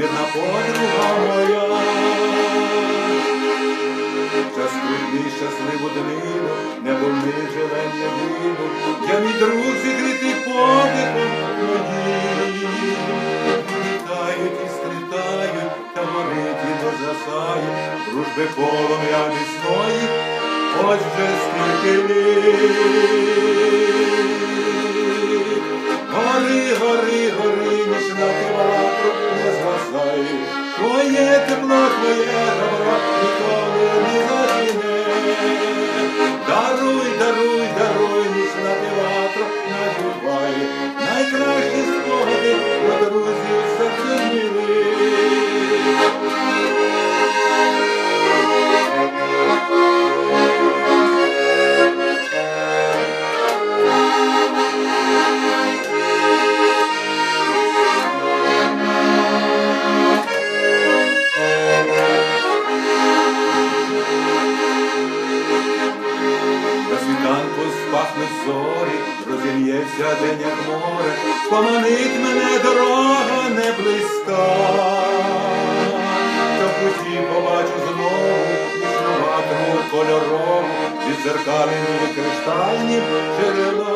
вірна подруга моя. Час трудний, щасливу днину, небо ми живем не вину, я мій друг зігрітий подихом моїм. Літають і стрітають, та горить і дозасає, дружби полум'я міцної, ось вже скільки літ. Гори, гори, гори, нічна театру не згасає, твоє тепло, твоє добро ніколи не загине. Даруй, даруй, даруй, нічна театру набуває, найкращі спогади про друзів серце милих. Спахнуть зорі, розім'ється день, як море, поманить мене дорога не близька. Та в путі побачу знову нічну ватру кольорову, відзеркалені криштальні джерела.